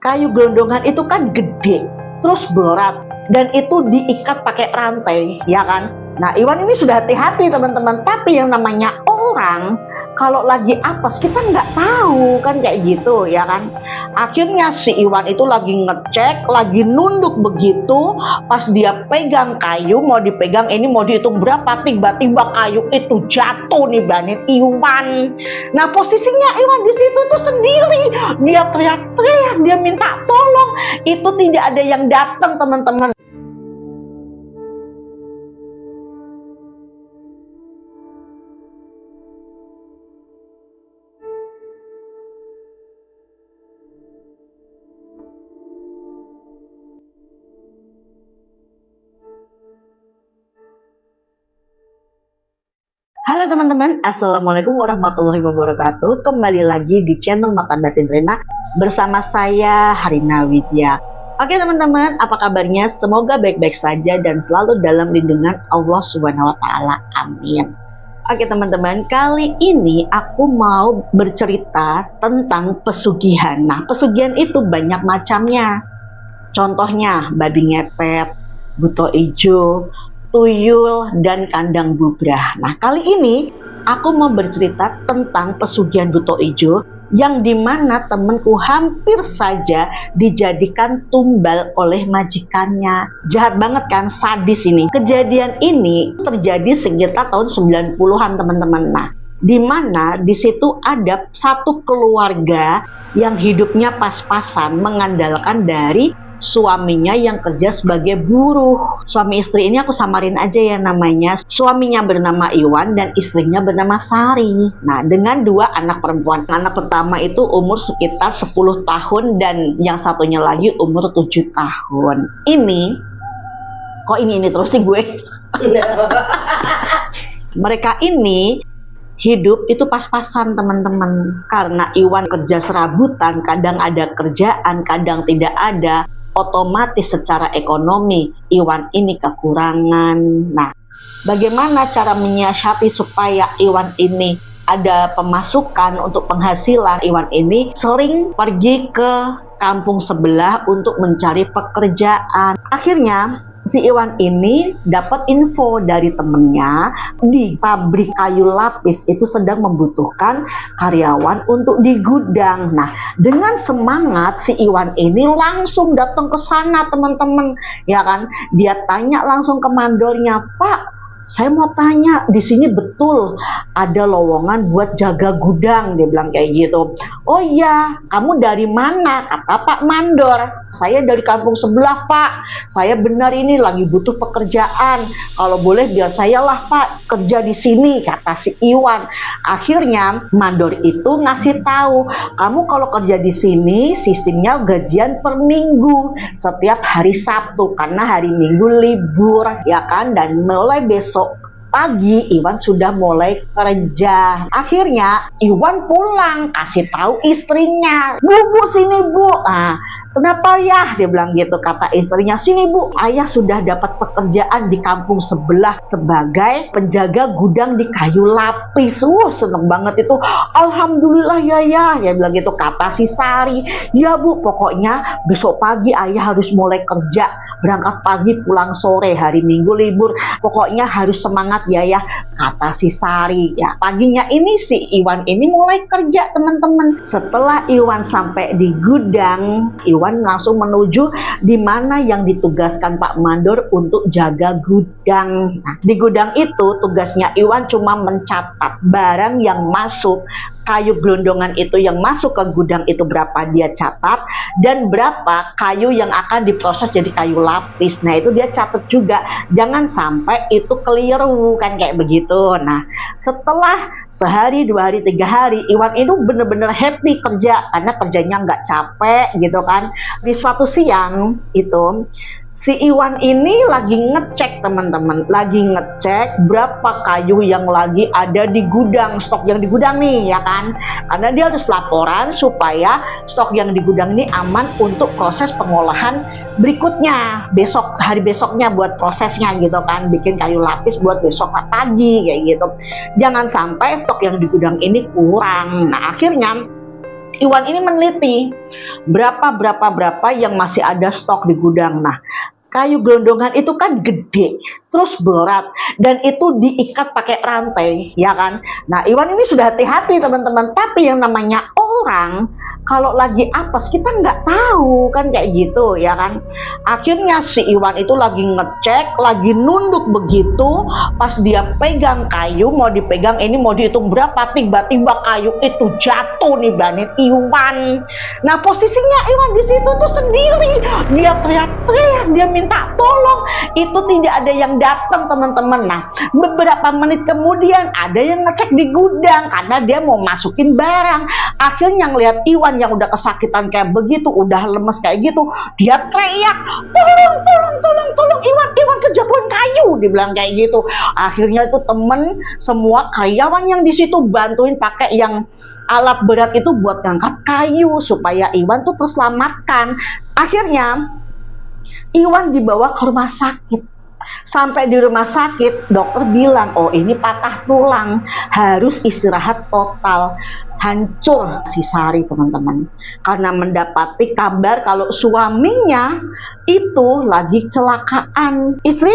Kayu gelondongan itu kan gede, terus berat, dan itu diikat pakai rantai, ya kan? Nah, Iwan ini sudah hati-hati teman-teman, tapi yang namanya orang kalau lagi apes kita nggak tahu kan kayak gitu, ya kan? Akhirnya si Iwan itu lagi ngecek, lagi nunduk begitu, pas dia pegang kayu, mau dipegang ini mau dihitung berapa, tiba-tiba kayu itu jatuh nih banin Iwan. Nah, posisinya Iwan di situ tuh sendiri, dia teriak-teriak, dia minta tolong, itu tidak ada yang datang teman-teman. Halo teman-teman, Assalamualaikum warahmatullahi wabarakatuh. Kembali lagi di channel Mata Batin Rena bersama saya Harina Widya. Oke teman-teman, apa kabarnya? Semoga baik-baik saja dan selalu dalam lindungan Allah Subhanahu wa Ta'ala. Amin. Oke teman-teman, kali ini aku mau bercerita tentang pesugihan. Nah, pesugihan itu banyak macamnya. Contohnya babi ngepet, buto ijo, tuyul, dan kandang bubrah. Nah, kali ini aku mau bercerita tentang pesugihan buto ijo yang dimana temenku hampir saja dijadikan tumbal oleh majikannya. Jahat banget kan, sadis ini. Kejadian ini terjadi sekitar tahun 90-an teman-teman. Nah, dimana di situ ada satu keluarga yang hidupnya pas-pasan mengandalkan dari suaminya yang kerja sebagai buruh. Suami istri ini aku samarin aja ya namanya. Suaminya bernama Iwan dan istrinya bernama Sari. Nah, dengan dua anak perempuan. Anak pertama itu umur sekitar 10 tahun dan yang satunya lagi umur 7 tahun. Kok ini terus sih gue? Mereka ini hidup itu pas-pasan teman-teman. Karena Iwan kerja serabutan, kadang ada kerjaan, kadang tidak ada. Otomatis secara ekonomi Iwan ini kekurangan. Nah, bagaimana cara menyiasati supaya Iwan ini ada pemasukan untuk penghasilan? Iwan ini sering pergi ke kampung sebelah untuk mencari pekerjaan. Akhirnya si Iwan ini dapat info dari temennya di pabrik kayu lapis itu sedang membutuhkan karyawan untuk di gudang. Nah, dengan semangat si Iwan ini langsung datang ke sana teman-teman, ya kan? Dia tanya langsung ke mandornya, "Pak, saya mau tanya, di sini betul ada lowongan buat jaga gudang?" Dia bilang kayak gitu. "Oh iya, kamu dari mana?" kata Pak Mandor. "Saya dari kampung sebelah, Pak. Saya benar ini lagi butuh pekerjaan. Kalau boleh biar saya lah, Pak, kerja di sini," kata si Iwan. Akhirnya Mandor itu ngasih tahu, "Kamu kalau kerja di sini sistemnya gajian per minggu, setiap hari Sabtu karena hari Minggu libur, ya kan? Dan mulai besok pagi Iwan sudah mulai kerja." Akhirnya Iwan pulang kasih tahu istrinya, Bu, sini Bu." "Ah, kenapa ya?" dia bilang gitu. Kata istrinya, "Sini Bu, ayah sudah dapat pekerjaan di kampung sebelah sebagai penjaga gudang di kayu lapis." Seneng banget itu. "Alhamdulillah ya," dia bilang gitu. Kata si Sari, "Ya Bu, pokoknya besok pagi ayah harus mulai kerja, berangkat pagi pulang sore, hari Minggu libur, pokoknya harus semangat ya," kata si Sari. Ya, paginya ini si Iwan ini mulai kerja teman-teman. Setelah Iwan sampai di gudang, Iwan langsung menuju di mana yang ditugaskan Pak Mandor untuk jaga gudang. Nah, di gudang itu tugasnya Iwan cuma mencatat barang yang masuk, kayu gelondongan itu yang masuk ke gudang itu berapa dia catat, dan berapa kayu yang akan diproses jadi kayu lapis. Nah, itu dia catat juga, jangan sampai itu keliru kan kayak begitu. Nah, setelah sehari, 2 hari, 3 hari, Iwan itu bener-bener happy kerja karena kerjanya nggak capek gitu kan. Di suatu siang itu si Iwan ini lagi ngecek teman-teman, lagi ngecek berapa kayu yang lagi ada di gudang, stok yang di gudang nih, ya kan? Karena dia harus laporan supaya stok yang di gudang ini aman untuk proses pengolahan berikutnya, hari besoknya buat prosesnya gitu kan, bikin kayu lapis buat besok pagi kayak gitu. Jangan sampai stok yang di gudang ini kurang. Nah, akhirnya Iwan ini meneliti, berapa yang masih ada stok di gudang. Nah, kayu gelondongan itu kan gede, terus berat, dan itu diikat pakai rantai, ya kan? Nah, Iwan ini sudah hati-hati teman-teman, tapi yang namanya orang, kalau lagi apes, kita nggak tahu, kan kayak gitu, ya kan? Akhirnya si Iwan itu lagi ngecek, lagi nunduk begitu, pas dia pegang kayu, mau dipegang ini, mau dihitung berapa, tiba-tiba kayu itu jatuh nih banin Iwan. Nah, posisinya Iwan di situ tuh sendiri, dia teriak-teriak, dia minta tolong, itu tidak ada yang datang teman-teman. Nah, beberapa menit kemudian ada yang ngecek di gudang karena dia mau masukin barang. Akhirnya ngeliat Iwan yang udah kesakitan kayak begitu, udah lemes kayak gitu, dia teriak, tolong Iwan kejatuhan kayu, dibilang kayak gitu. Akhirnya itu temen semua karyawan yang di situ bantuin pakai yang alat berat itu buat ngangkat kayu supaya Iwan tuh terselamatkan. Akhirnya Iwan dibawa ke rumah sakit. Sampai di rumah sakit, dokter bilang, oh ini patah tulang, harus istirahat total. Hancur si Sari teman-teman, karena mendapati kabar kalau suaminya itu lagi kecelakaan. Istri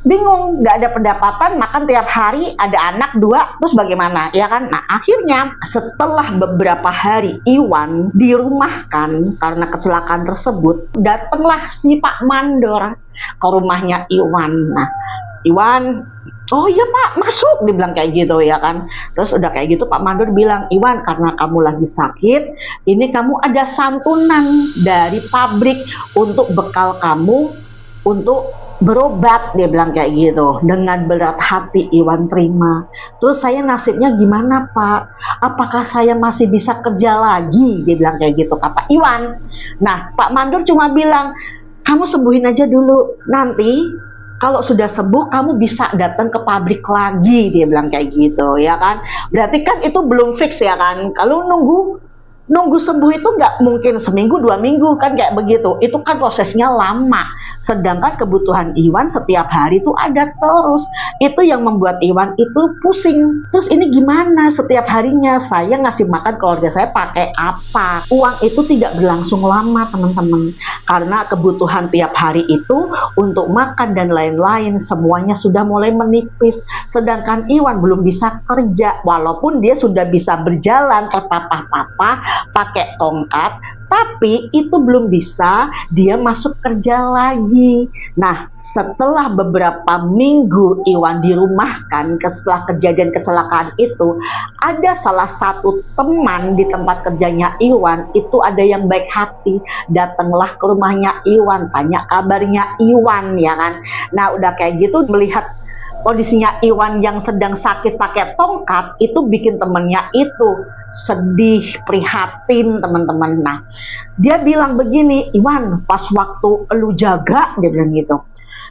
bingung, nggak ada pendapatan, makan tiap hari, ada anak 2, terus bagaimana, ya kan? Nah, akhirnya setelah beberapa hari Iwan dirumahkan karena kecelakaan tersebut, datanglah si Pak Mandor ke rumahnya Iwan. Nah, Iwan, oh iya Pak, masuk, dibilang kayak gitu, ya kan? Terus udah kayak gitu Pak Mandor bilang, Iwan, karena kamu lagi sakit, ini kamu ada santunan dari pabrik untuk bekal kamu untuk berobat, dia bilang kayak gitu. Dengan berat hati Iwan terima. Terus saya nasibnya gimana Pak? Apakah saya masih bisa kerja lagi? Dia bilang kayak gitu, kata Iwan. Nah, Pak Mandor cuma bilang, kamu sembuhin aja dulu, nanti kalau sudah sembuh kamu bisa datang ke pabrik lagi, dia bilang kayak gitu, ya kan? Berarti kan itu belum fix, ya kan? Kalau nunggu sembuh itu nggak mungkin seminggu 2 minggu kan kayak begitu, itu kan prosesnya lama. Sedangkan kebutuhan Iwan setiap hari itu ada terus, itu yang membuat Iwan itu pusing. Terus ini gimana, setiap harinya saya ngasih makan keluarga saya pakai apa? Uang itu tidak berlangsung lama teman-teman, karena kebutuhan tiap hari itu untuk makan dan lain-lain semuanya sudah mulai menipis. Sedangkan Iwan belum bisa kerja, walaupun dia sudah bisa berjalan ke papa pakai tongkat, tapi itu belum bisa dia masuk kerja lagi. Nah, setelah beberapa minggu Iwan dirumahkan setelah kejadian kecelakaan itu, ada salah satu teman di tempat kerjanya Iwan itu ada yang baik hati, datanglah ke rumahnya Iwan, tanya kabarnya Iwan, ya kan. Nah, udah kayak gitu, melihat kondisinya Iwan yang sedang sakit pakai tongkat, itu bikin temennya itu sedih, prihatin teman-teman. Nah, dia bilang begini, Iwan, pas waktu lu jaga, dia bilang gitu,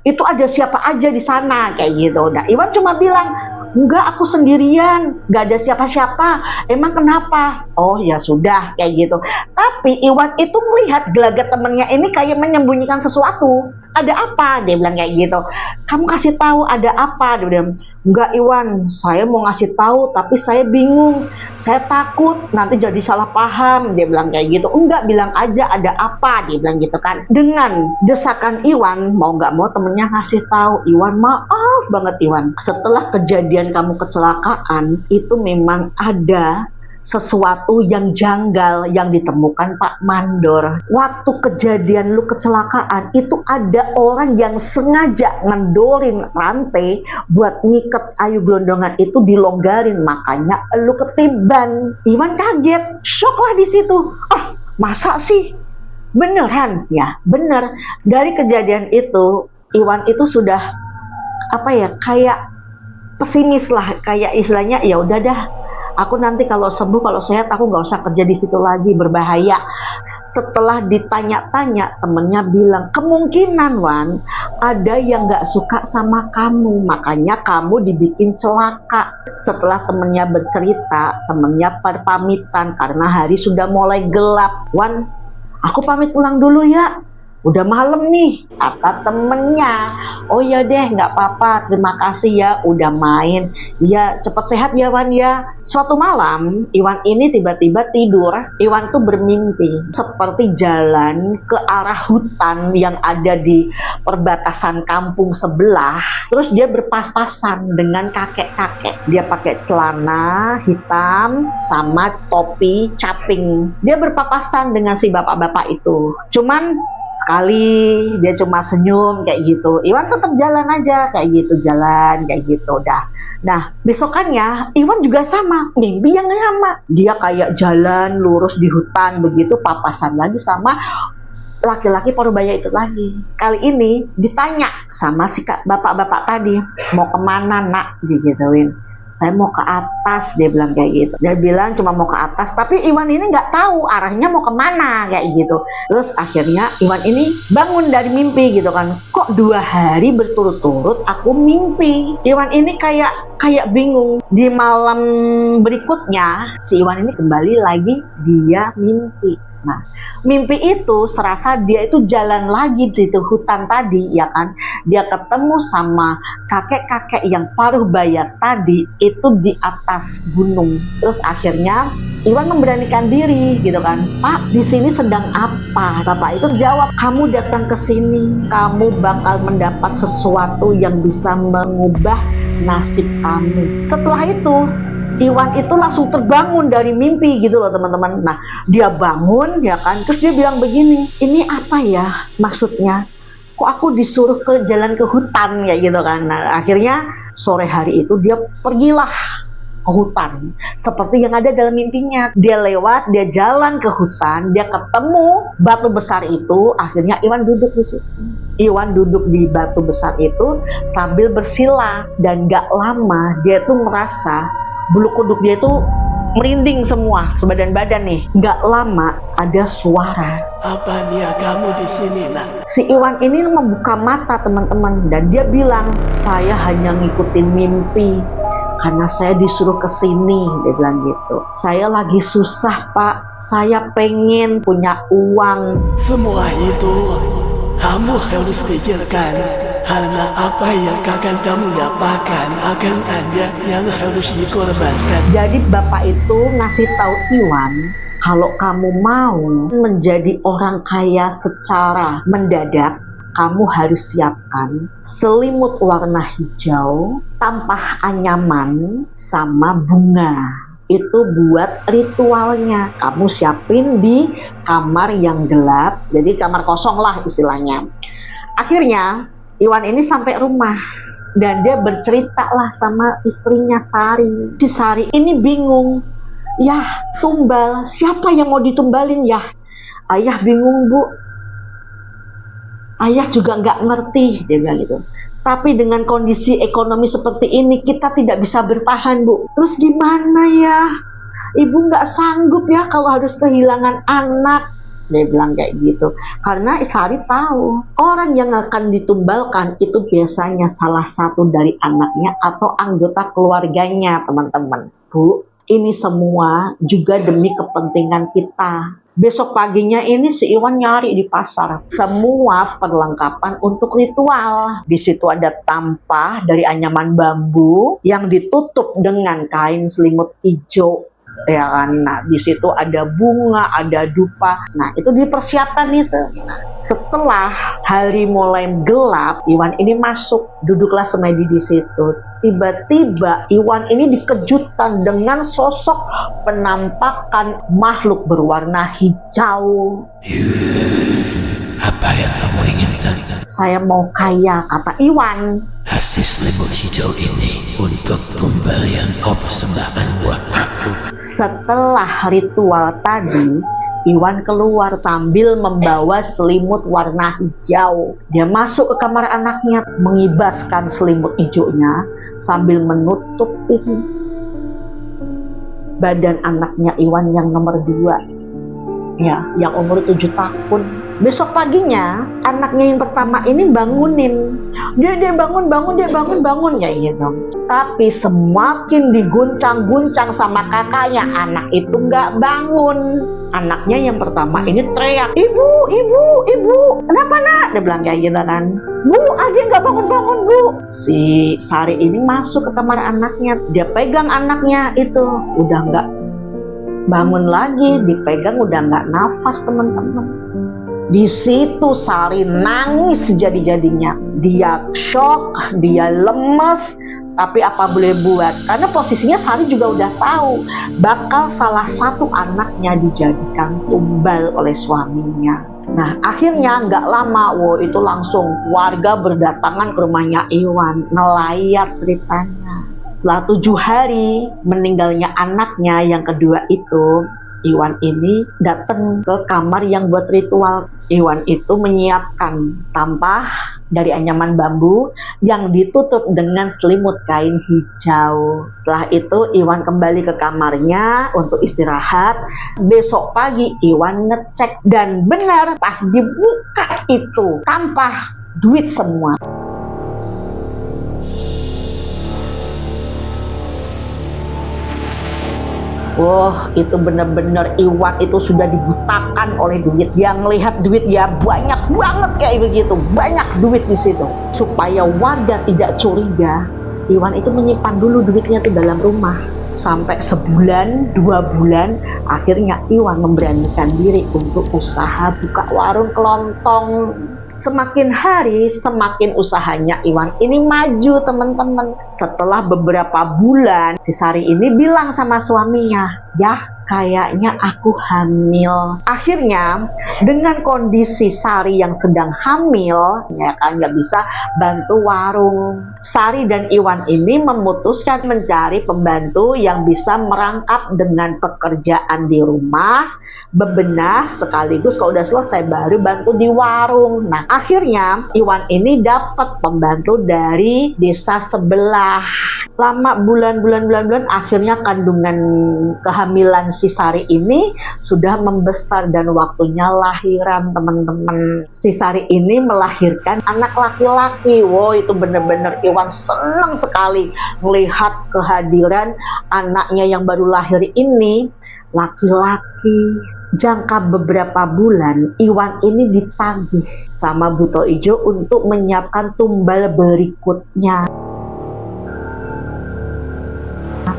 itu ada siapa aja di sana, kayak gitu. Nah, Iwan cuma bilang, enggak, aku sendirian, enggak ada siapa-siapa. Emang kenapa? Oh ya sudah, kayak gitu. Tapi Iwan itu melihat gelagat temennya ini kayak menyembunyikan sesuatu. Ada apa? Dia bilang kayak gitu. Kamu kasih tahu ada apa? Dia bilang, enggak Iwan, saya mau ngasih tahu tapi saya bingung. Saya takut nanti jadi salah paham. Dia bilang kayak gitu. Enggak, bilang aja ada apa? Dia bilang gitu kan. Dengan desakan Iwan, mau nggak mau temennya ngasih tahu. Iwan, maaf banget Iwan, setelah kejadian kamu kecelakaan itu memang ada sesuatu yang janggal yang ditemukan Pak Mandor. Waktu kejadian lu kecelakaan itu ada orang yang sengaja ngendorin rantai buat ngiket kayu gelondongan itu dilonggarin, makanya lu ketiban. Iwan kaget, shock lah di situ. Ah, masa sih? Beneran? Ya, bener. Dari kejadian itu, Iwan itu sudah kayak pesimis lah, kayak istilahnya ya udah dah, aku nanti kalau sembuh, kalau sehat, aku nggak usah kerja di situ lagi, berbahaya. Setelah ditanya-tanya, temennya bilang, kemungkinan Wan, ada yang nggak suka sama kamu, makanya kamu dibikin celaka. Setelah temennya bercerita, temennya berpamitan karena hari sudah mulai gelap. Wan, aku pamit pulang dulu ya. Udah malam nih, kata temennya. Oh ya deh, nggak apa-apa, terima kasih ya udah main. Ya cepet sehat ya Wan ya. Suatu malam, Iwan ini tiba-tiba tidur. Iwan tuh bermimpi seperti jalan ke arah hutan yang ada di perbatasan kampung sebelah. Terus dia berpapasan dengan kakek-kakek. Dia pakai celana hitam sama topi caping. Dia berpapasan dengan si bapak-bapak itu. Cuman sekali dia cuma senyum kayak gitu. Iwan tetap jalan aja kayak gitu, jalan kayak gitu dah. Nah, besokannya Iwan juga sama, mimpi yang sama. Dia kayak jalan lurus di hutan begitu, papasan lagi sama laki-laki Parubaya itu lagi. Kali ini ditanya sama si bapak-bapak tadi, mau kemana nak, digituin. Saya mau ke atas, dia bilang kayak gitu. Dia bilang cuma mau ke atas, tapi Iwan ini nggak tahu arahnya mau kemana kayak gitu. Terus akhirnya Iwan ini bangun dari mimpi gitu kan. Kok 2 hari berturut-turut aku mimpi? Iwan ini kayak bingung. Di malam berikutnya si Iwan ini kembali lagi dia mimpi. Nah, mimpi itu serasa dia itu jalan lagi di hutan tadi, ya kan? Dia ketemu sama kakek-kakek yang Parubaya tadi itu di atas gunung. Terus akhirnya Iwan memberanikan diri, gitu kan? Pak, di sini sedang apa? Bapak itu jawab, kamu datang ke sini, kamu bakal mendapat sesuatu yang bisa mengubah nasib kamu. Setelah itu Iwan itu langsung terbangun dari mimpi gitu loh teman-teman. Nah, dia bangun ya kan, terus dia bilang begini, ini apa ya maksudnya? Kok aku disuruh ke jalan ke hutan ya gitu kan. Nah, akhirnya sore hari itu dia pergilah ke hutan seperti yang ada dalam mimpinya. Dia lewat, dia jalan ke hutan, dia ketemu batu besar itu. Akhirnya Iwan duduk di situ. Iwan duduk di batu besar itu sambil bersila, dan gak lama dia tuh merasa bulu kuduk dia itu merinding semua sebadan badan nih. Gak lama ada suara. Apa nia kamu di sini nak? Si Iwan ini membuka mata teman-teman, dan dia bilang, saya hanya ngikutin mimpi karena saya disuruh ke sini. Dia bilang gitu. Saya lagi susah pak, saya pengen punya uang. Semua itu kamu harus pikirkan. Karena apa yang akan kamu dapatkan akan ada yang harus dikorbankan. Jadi bapak itu ngasih tahu Iwan, kalau kamu mau menjadi orang kaya secara mendadak, kamu harus siapkan selimut warna hijau, tampah anyaman, sama bunga. Itu buat ritualnya. Kamu siapin di kamar yang gelap, jadi kamar kosong lah istilahnya. Akhirnya Iwan ini sampai rumah dan dia bercerita lah sama istrinya Sari. Si Sari ini bingung. Yah, tumbal. Siapa yang mau ditumbalin ya? Ayah bingung bu. Ayah juga nggak ngerti, dia bilang gitu. Tapi dengan kondisi ekonomi seperti ini kita tidak bisa bertahan bu. Terus gimana ya? Ibu nggak sanggup ya kalau harus kehilangan anak. Dia bilang kayak gitu. Karena Sari tahu orang yang akan ditumbalkan itu biasanya salah satu dari anaknya atau anggota keluarganya teman-teman. Bu, ini semua juga demi kepentingan kita. Besok paginya ini si Iwan nyari di pasar semua perlengkapan untuk ritual. Di situ ada tampah dari anyaman bambu yang ditutup dengan kain selimut hijau. Ya kan, nah di situ ada bunga, ada dupa. Nah itu dipersiapkan itu. Setelah hari mulai gelap, Iwan ini masuk, duduklah semedi di situ. Tiba-tiba Iwan ini dikejutkan dengan sosok penampakan makhluk berwarna hijau. Apa yang kamu inginkan? Saya mau kaya, kata Iwan. Kasih selimut hijau ini untuk tumbal yang kau persembahkan buat aku. Setelah ritual tadi, Iwan keluar sambil membawa selimut warna hijau. Dia masuk ke kamar anaknya, mengibaskan selimut hijaunya sambil menutup ini badan anaknya Iwan yang nomor 2. Ya, yang umur 7 tahun. Besok paginya anaknya yang pertama ini bangunin, dia bangun kayak gitu. Tapi semakin diguncang-guncang sama kakaknya, anak itu nggak bangun. Anaknya yang pertama ini teriak, ibu, kenapa nak? Dia bilang kayak gitu kan. Bu, adik nggak bangun-bangun bu. Si Sari ini masuk ke kamar anaknya, dia pegang anaknya itu, udah nggak bangun lagi, dipegang udah nggak nafas teman-teman. Di situ Sari nangis jadi-jadinya. Dia shock, dia lemes, tapi apa boleh buat? Karena posisinya Sari juga udah tahu bakal salah satu anaknya dijadikan tumbal oleh suaminya. Nah, akhirnya nggak lama, itu langsung warga berdatangan ke rumahnya Iwan, nelayat ceritanya. Setelah 7 hari meninggalnya anaknya yang kedua itu, Iwan ini datang ke kamar yang buat ritual. Iwan itu menyiapkan tampah dari anyaman bambu yang ditutup dengan selimut kain hijau. Setelah itu Iwan kembali ke kamarnya untuk istirahat. Besok pagi Iwan ngecek dan benar pas dibuka itu tampah duit semua. Wah, itu benar-benar Iwan itu sudah dibutakan oleh duit. Yang lihat duit ya banyak banget kayak begitu, banyak duit di situ. Supaya warga tidak curiga, Iwan itu menyimpan dulu duitnya tuh dalam rumah. Sampai sebulan, 2 bulan, akhirnya Iwan memberanikan diri untuk usaha buka warung kelontong. Semakin hari, semakin usahanya Iwan ini maju teman-teman. Setelah beberapa bulan, si Sari ini bilang sama suaminya, ya kayaknya aku hamil. Akhirnya, dengan kondisi Sari yang sedang hamil, ya kan nggak bisa bantu warung. Sari dan Iwan ini memutuskan mencari pembantu yang bisa merangkap dengan pekerjaan di rumah, bebenah sekaligus kalau udah selesai baru bantu di warung. Nah, akhirnya Iwan ini dapat pembantu dari desa sebelah. Lama bulan, akhirnya kandungan kehamilan si Sari ini sudah membesar dan waktunya lahiran teman-teman. Si Sari ini melahirkan anak laki-laki. Wow, itu benar-benar Iwan senang sekali melihat kehadiran anaknya yang baru lahir ini, laki-laki. Jangka beberapa bulan, Iwan ini ditagih sama Buto Ijo untuk menyiapkan tumbal berikutnya.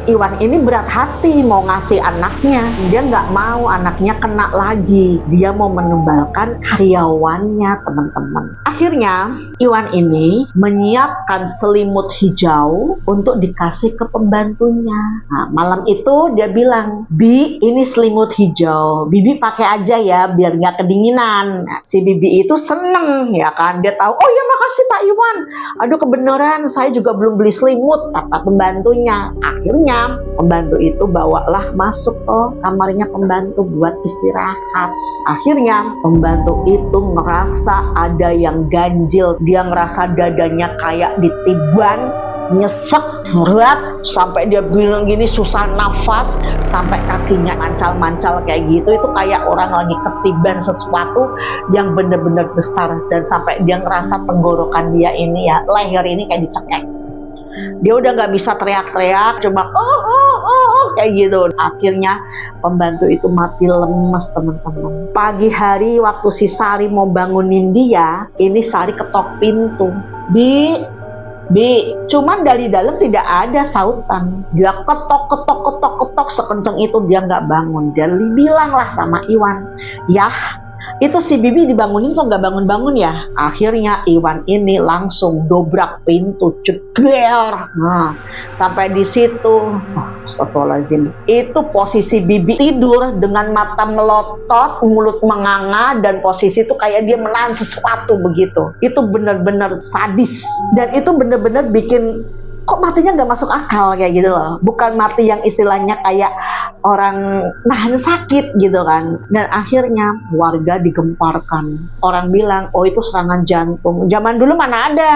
Iwan ini berat hati mau ngasih anaknya. Dia nggak mau anaknya kena lagi. Dia mau menumbalkan karyawannya teman-teman. Akhirnya Iwan ini menyiapkan selimut hijau untuk dikasih ke pembantunya. Nah, malam itu dia bilang, Bi, ini selimut hijau. Bibi pakai aja ya biar nggak kedinginan. Nah, si Bibi itu seneng ya kan. Dia tahu, oh ya makasih Pak Iwan. Aduh kebenaran saya juga belum beli selimut, kata pembantunya. Akhirnya pembantu itu bawalah masuk ke kamarnya pembantu buat istirahat. Akhirnya pembantu itu ngerasa ada yang ganjil. Dia ngerasa dadanya kayak ditiban, nyesek, berat, sampai dia bilang gini susah nafas, sampai kakinya mancal-mancal kayak gitu. Itu kayak orang lagi ketiban sesuatu yang benar-benar besar, dan sampai dia ngerasa tenggorokan dia ini ya, leher ini kayak dicekek. Dia udah nggak bisa teriak-teriak, cuma kayak gitu. Akhirnya pembantu itu mati lemes teman-teman. Pagi hari waktu si Sari mau bangunin dia, ini Sari ketok pintu. Bi, cuman dari dalam tidak ada sautan. Dia ketok sekencang itu dia nggak bangun. Dia bilang lah sama Iwan, yah itu si Bibi dibangunin kok nggak bangun-bangun ya. Akhirnya Iwan ini langsung dobrak pintu, ceger. Nah, sampai di situ, astagfirullahaladzim, itu posisi Bibi tidur dengan mata melotot, mulut menganga, dan posisi itu kayak dia menahan sesuatu begitu. Itu benar-benar sadis, dan itu benar-benar bikin kok matinya nggak masuk akal kayak gitu loh. Bukan mati yang istilahnya kayak orang nahan sakit gitu kan. Dan akhirnya warga digemparkan. Orang bilang, oh itu serangan jantung. Zaman dulu mana ada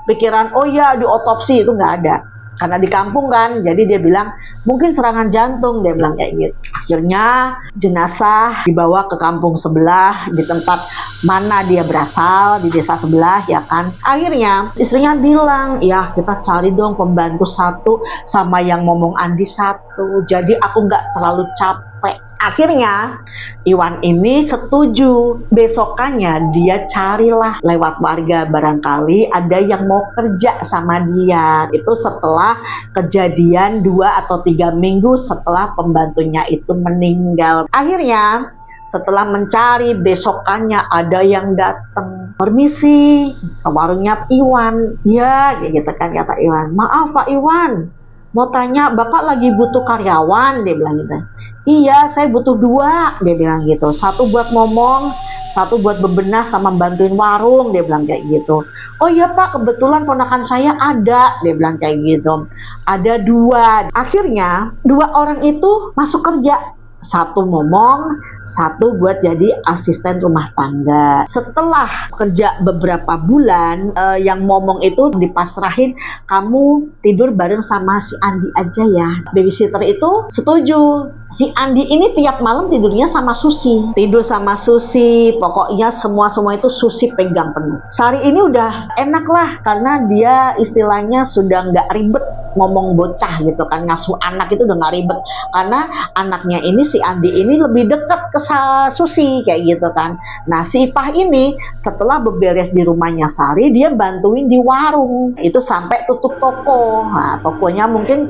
pikiran, oh ya diotopsi, itu nggak ada. Karena di kampung kan, jadi dia bilang mungkin serangan jantung, dia bilang kayak gitu. Akhirnya jenazah dibawa ke kampung sebelah, di tempat mana dia berasal, di desa sebelah ya kan. Akhirnya istrinya bilang, ya kita cari dong pembantu satu sama yang ngomong Andi satu, jadi aku nggak terlalu capek. Akhirnya Iwan ini setuju. Besokannya dia carilah lewat warga, barangkali ada yang mau kerja sama dia. Itu setelah kejadian 2 atau 3 minggu setelah pembantunya itu meninggal. Akhirnya setelah mencari, besokannya ada yang datang. Permisi, ke warungnya Iwan. Ya, gitu kan kata Iwan. Maaf Pak Iwan, mau tanya, Bapak lagi butuh karyawan? Dia bilang gitu. Iya, saya butuh 2, dia bilang gitu. 1 buat ngomong, 1 buat bebenah sama bantuin warung, dia bilang kayak gitu. Oh iya Pak, kebetulan ponakan saya ada, dia bilang kayak gitu. Ada 2. Akhirnya 2 orang itu masuk kerja. 1 ngomong, 1 buat jadi asisten rumah tangga. Setelah kerja beberapa bulan, yang ngomong itu dipasrahin, kamu tidur bareng sama si Andi aja ya. Babysitter itu setuju. Si Andi ini tiap malam tidurnya sama Susi. Tidur sama Susi, pokoknya semua itu Susi pegang penuh. Sari ini udah enak lah, karena dia istilahnya sudah nggak ribet ngomong bocah gitu kan, ngasuh anak itu udah nggak ribet, karena anaknya ini si Andi ini lebih dekat ke Susi kayak gitu kan. Nah si Ipah ini setelah beberes di rumahnya Sari, dia bantuin di warung itu sampai tutup toko. Nah tokonya mungkin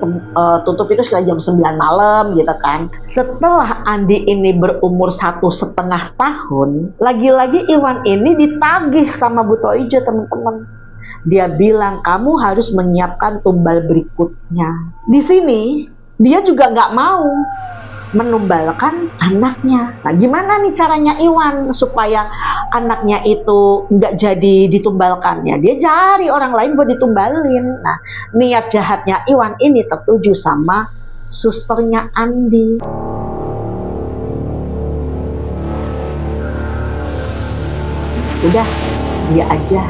tutup itu sekitar jam 9 malam gitu kan. Setelah Andi ini berumur 1,5 tahun, lagi-lagi Iwan ini ditagih sama Bu Toijo, teman-teman. Dia bilang kamu harus menyiapkan tumbal berikutnya. Di sini dia juga nggak mau menumbalkan anaknya. Nah gimana nih caranya Iwan supaya anaknya itu nggak jadi ditumbalkan? Ya dia cari orang lain buat ditumbalin. Nah niat jahatnya Iwan ini tertuju sama susternya Andi. Udah dia aja.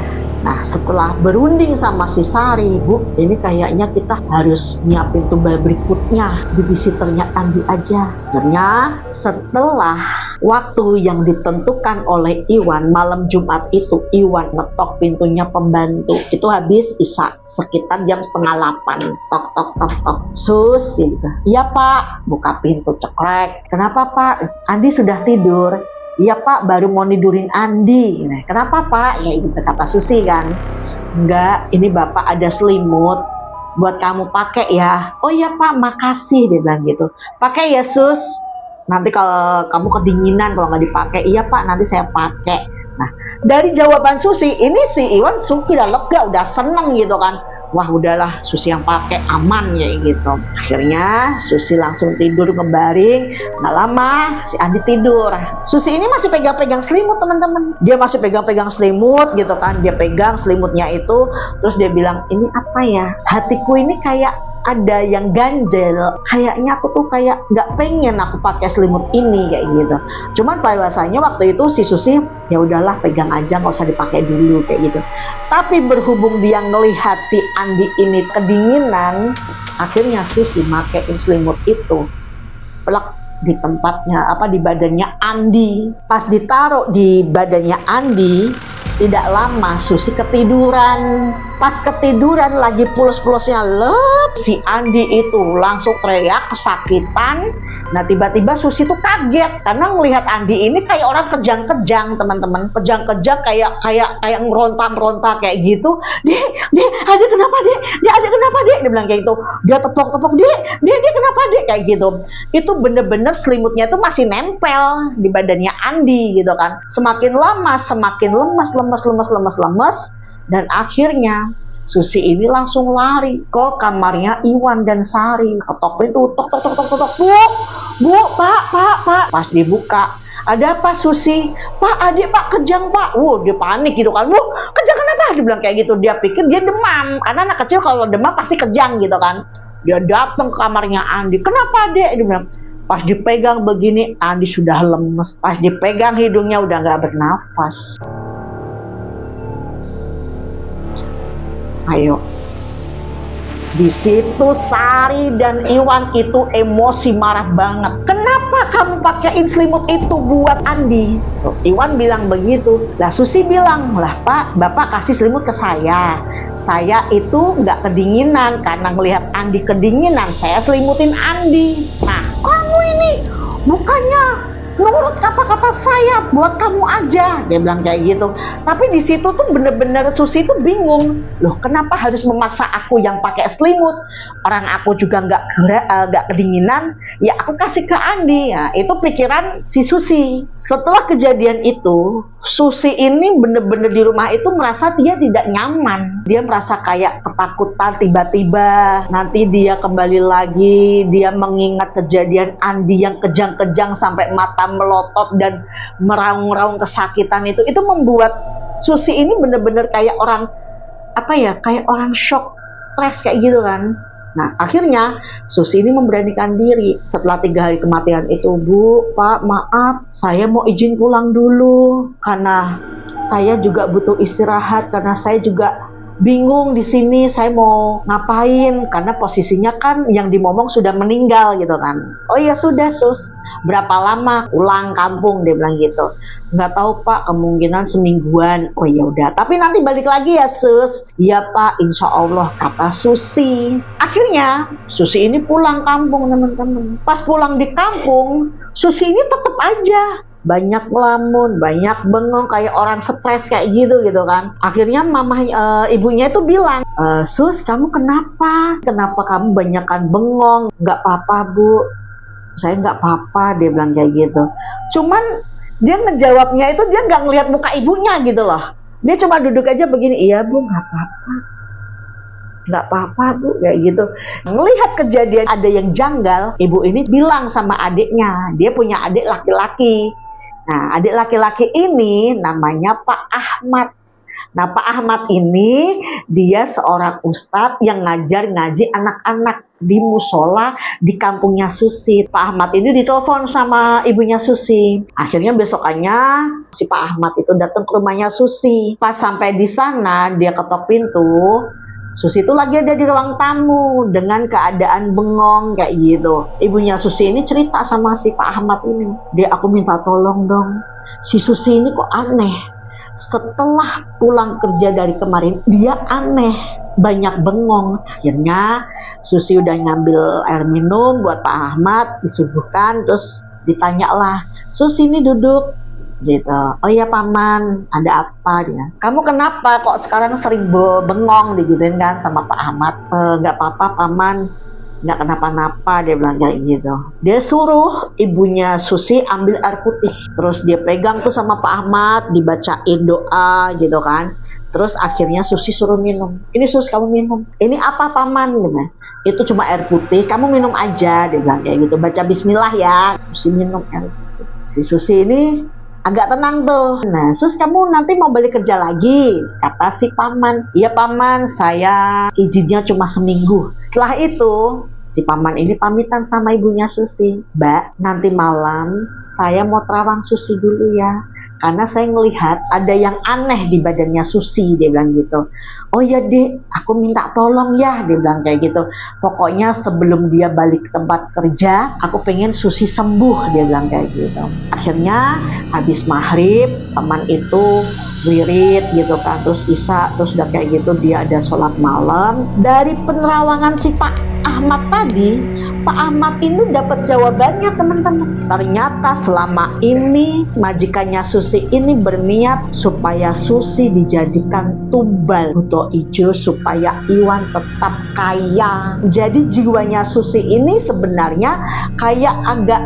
Nah setelah berunding sama si Sari, Bu, ini kayaknya kita harus nyiapin tumbal berikutnya, babysitternya Andi aja. Akhirnya setelah waktu yang ditentukan oleh Iwan, malam Jumat itu Iwan ngetok pintunya pembantu. Itu habis Isya, sekitar jam 7:30. Tok tok tok tok. Sus gitu. Iya Pak, buka pintu cekrek. Kenapa Pak? Andi sudah tidur. Iya Pak, baru mau nidurin Andi. Nah, kenapa Pak? Ya gitu kata Susi kan. Enggak, ini Bapak ada selimut buat kamu pakai ya. Oh iya Pak, makasih, dia bilang gitu. Pakai ya Sus. Nanti kalau kamu kedinginan kalau nggak dipakai. Iya Pak, nanti saya pakai. Nah, dari jawaban Susi, ini si Iwan sudah lega, udah seneng gitu kan. Wah udahlah Susi yang pakai, aman ya gitu. Akhirnya Susi langsung tidur ngebaring. Nggak lama si Andi tidur. Susi ini masih pegang-pegang selimut teman-teman. Dia masih pegang-pegang selimut gitu kan. Dia pegang selimutnya itu. Terus dia bilang, ini apa ya? Hatiku ini kayak ada yang ganjel, kayaknya aku tuh kayak nggak pengen aku pakai selimut ini kayak gitu. Cuman pada bahasanya waktu itu si Susi ya udahlah pegang aja, nggak usah dipakai dulu kayak gitu. Tapi berhubung dia ngelihat si Andi ini kedinginan, akhirnya Susi makein selimut itu plek di tempatnya, di badannya Andi. Pas ditaruh di badannya Andi, tidak lama Susi ketiduran. Pas ketiduran lagi pules-pulesnya lep, si Andi itu langsung teriak kesakitan. Nah tiba-tiba Susi tuh kaget karena ngelihat Andi ini kayak orang kejang-kejang teman-teman, kejang-kejang kayak ngeronta-meronta kayak gitu. Dek, ada kenapa dek? Dia ada kenapa dek? Dia bilang kayak gitu. Dia tepok-tepok dia kenapa dek? Kayak gitu. Itu bener-bener selimutnya itu masih nempel di badannya Andi gitu kan. Semakin lama semakin lemes dan akhirnya Susi ini langsung lari ke kamarnya Iwan dan Sari. Ketok pintu, tok. Bu, Pak. Pas dibuka, ada apa Susi? Pak, adik Pak kejang Pak. Dia panik gitu kan. Bu, kejang kenapa? Dia bilang kayak gitu. Dia pikir dia demam. Karena anak kecil kalau demam pasti kejang gitu kan. Dia datang ke kamarnya Andi. Kenapa adik? Dia bilang, pas dipegang begini Andi sudah lemes. Pas dipegang hidungnya udah gak bernafas. Ayo, Di situ Sari dan Iwan itu emosi marah banget. Kenapa kamu pakaiin selimut itu buat Andi? Tuh, Iwan bilang begitu. Lah Susi bilang, lah Pak, Bapak kasih selimut ke saya. Saya itu nggak kedinginan karena ngelihat Andi kedinginan, saya selimutin Andi. Nah, kamu ini bukannya nurut kata-kata saya, buat kamu aja, dia bilang kayak gitu. Tapi di situ tuh bener-bener Susi tuh bingung, loh kenapa harus memaksa aku yang pakai selimut? Orang aku juga nggak kedinginan, ya aku kasih ke Andi. Ya, itu pikiran si Susi. Setelah kejadian itu, Susi ini bener-bener di rumah itu merasa dia tidak nyaman. Dia merasa kayak ketakutan tiba-tiba. Nanti dia kembali lagi, dia mengingat kejadian Andi yang kejang-kejang sampai mata melotot dan meraung-raung kesakitan itu membuat Susi ini bener-bener kayak orang kayak orang shock, stres kayak gitu kan. Nah akhirnya Susi ini memberanikan diri setelah 3 hari kematian itu. Bu, Pak, maaf, saya mau izin pulang dulu karena saya juga butuh istirahat, karena saya juga bingung di sini saya mau ngapain, karena posisinya kan yang dimomong sudah meninggal gitu kan. Oh ya sudah Sus, berapa lama pulang kampung, dia bilang gitu. Nggak tahu Pak, kemungkinan semingguan. Oh ya udah, tapi nanti balik lagi ya Sus. Iya Pak, insya Allah, kata Susi. Akhirnya Susi ini pulang kampung teman-teman. Pas pulang di kampung, Susi ini tetap aja banyak ngelamun, banyak bengong kayak orang stres kayak gitu kan. Akhirnya ibunya itu bilang, Sus kamu kenapa kamu banyakan bengong? Nggak apa-apa Bu, saya nggak apa-apa, dia bilang kayak gitu. Cuman dia ngejawabnya itu dia nggak ngelihat muka ibunya gitu loh. Dia cuma duduk aja begini, iya Bu nggak apa-apa Bu, kayak gitu. Ngelihat kejadian ada yang janggal, ibu ini bilang sama adiknya, dia punya adik laki-laki. Nah, adik laki-laki ini namanya Pak Ahmad. Nah, Pak Ahmad ini dia seorang ustadz yang ngaji anak-anak di musola di kampungnya Susi. Pak Ahmad ini ditelepon sama ibunya Susi. Akhirnya besokannya si Pak Ahmad itu datang ke rumahnya Susi. Pas sampai di sana dia ketok pintu. Susi itu lagi ada di ruang tamu dengan keadaan bengong kayak gitu. Ibunya Susi ini cerita sama si Pak Ahmad ini, aku minta tolong dong, si Susi ini kok aneh. Setelah pulang kerja dari kemarin dia aneh, banyak bengong. Akhirnya Susi udah ngambil air minum buat Pak Ahmad, disuguhkan, terus ditanyalah, Susi ini duduk gitu. Oh iya Paman, ada apa dia? Kamu kenapa kok sekarang sering bengong, digituin kan sama Pak Ahmad. Nggak apa-apa Paman, nggak kenapa-napa, dia bilang kayak gitu. Dia suruh ibunya Susi ambil air putih, terus dia pegang tuh sama Pak Ahmad, dibacain doa gitu kan. Terus akhirnya Susi suruh minum. Ini Sus, kamu minum. Ini apa Paman? Gitu. Itu cuma air putih, kamu minum aja, dia bilang kayak gitu. Baca bismillah ya. Susi minum air putih. Si Susi ini agak tenang tuh. Nah, Sus kamu nanti mau balik kerja lagi? Kata si Paman. Iya Paman, saya izinnya cuma seminggu. Setelah itu, si Paman ini pamitan sama ibunya Susi. Mbak, nanti malam saya mau terawang Susi dulu ya. Karena saya ngelihat ada yang aneh di badannya Susi, dia bilang gitu. Oh ya Dek, aku minta tolong ya, dia bilang kayak gitu. Pokoknya sebelum dia balik ke tempat kerja, aku pengen Susi sembuh, dia bilang kayak gitu. Akhirnya habis maghrib, teman itu wirid gitu kan, terus isya, terus udah kayak gitu dia ada sholat malam. Dari penerawangan si Pak Ahmad tadi, Pak Ahmad ini dapat jawabannya teman-teman. Ternyata selama ini majikannya Susi ini berniat supaya Susi dijadikan tumbal buto ijo supaya Iwan tetap kaya. Jadi jiwanya Susi ini sebenarnya kayak agak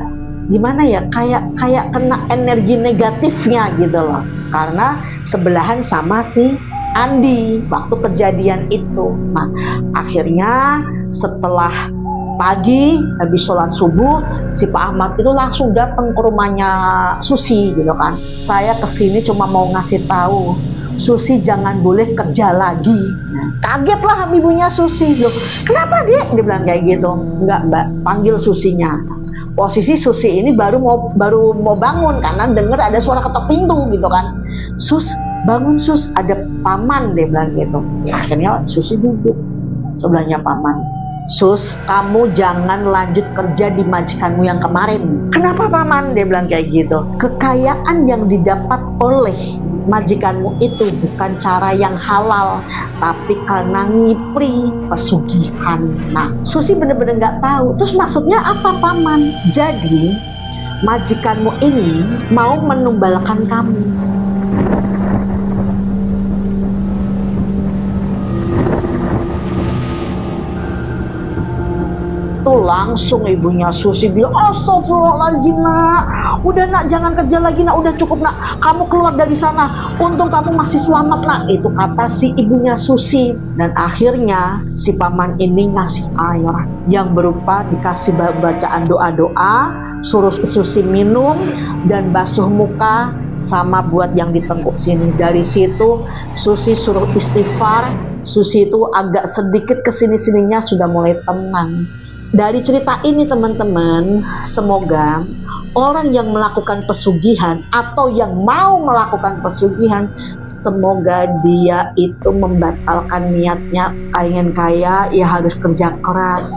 gimana ya, kayak kena energi negatifnya gitu loh, karena sebelahan sama si Andi waktu kejadian itu. Nah akhirnya setelah pagi habis sholat subuh, si Pak Ahmad itu langsung datang ke rumahnya Susi gitu kan. Saya kesini cuma mau ngasih tahu Susi jangan boleh kerja lagi. Nah, kagetlah ibunya Susi. Loh, kenapa dia bilang kayak gitu? Enggak Mbak, panggil Susinya. Posisi Susi ini baru mau bangun karena dengar ada suara ketok pintu gitu kan. Sus, bangun Sus, ada Paman, dia bilang gitu. Akhirnya Susi duduk. sebelahnya paman. Sus, kamu jangan lanjut kerja di majikanmu yang kemarin. Kenapa paman? Dia bilang kayak gitu. Kekayaan yang didapat oleh majikanmu itu bukan cara yang halal, tapi karena ngipri pesugihan. Nah, Susi bener-bener nggak tahu. Terus maksudnya apa paman? Jadi majikanmu ini mau menumbalkan kamu. Tuh langsung ibunya Susi bilang, astagfirullahaladzim nak, udah nak, jangan kerja lagi nak, udah cukup nak, kamu keluar dari sana, untung kamu masih selamat nak. Itu kata si ibunya Susi. Dan akhirnya si paman ini ngasih air yang berupa dikasih bacaan doa-doa, suruh Susi minum dan basuh muka sama buat yang ditengkuk sini. Dari situ Susi suruh istighfar. Susi itu agak sedikit kesini-sininya sudah mulai tenang. Dari cerita ini teman-teman, semoga orang yang melakukan pesugihan atau yang mau melakukan pesugihan, semoga dia itu membatalkan niatnya. Pengen kaya ya harus kerja keras.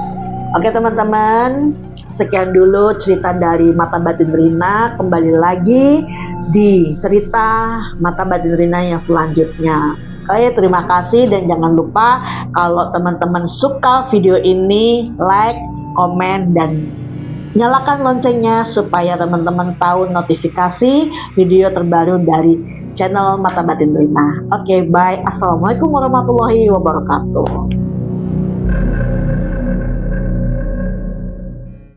Oke teman-teman, sekian dulu cerita dari Mata Batin Rina. Kembali lagi di cerita Mata Batin Rina yang selanjutnya. Oke, terima kasih dan jangan lupa kalau teman-teman suka video ini, like, komen, dan nyalakan loncengnya supaya teman-teman tahu notifikasi video terbaru dari channel Mata Batin Rina. Oke, bye. Assalamualaikum warahmatullahi wabarakatuh.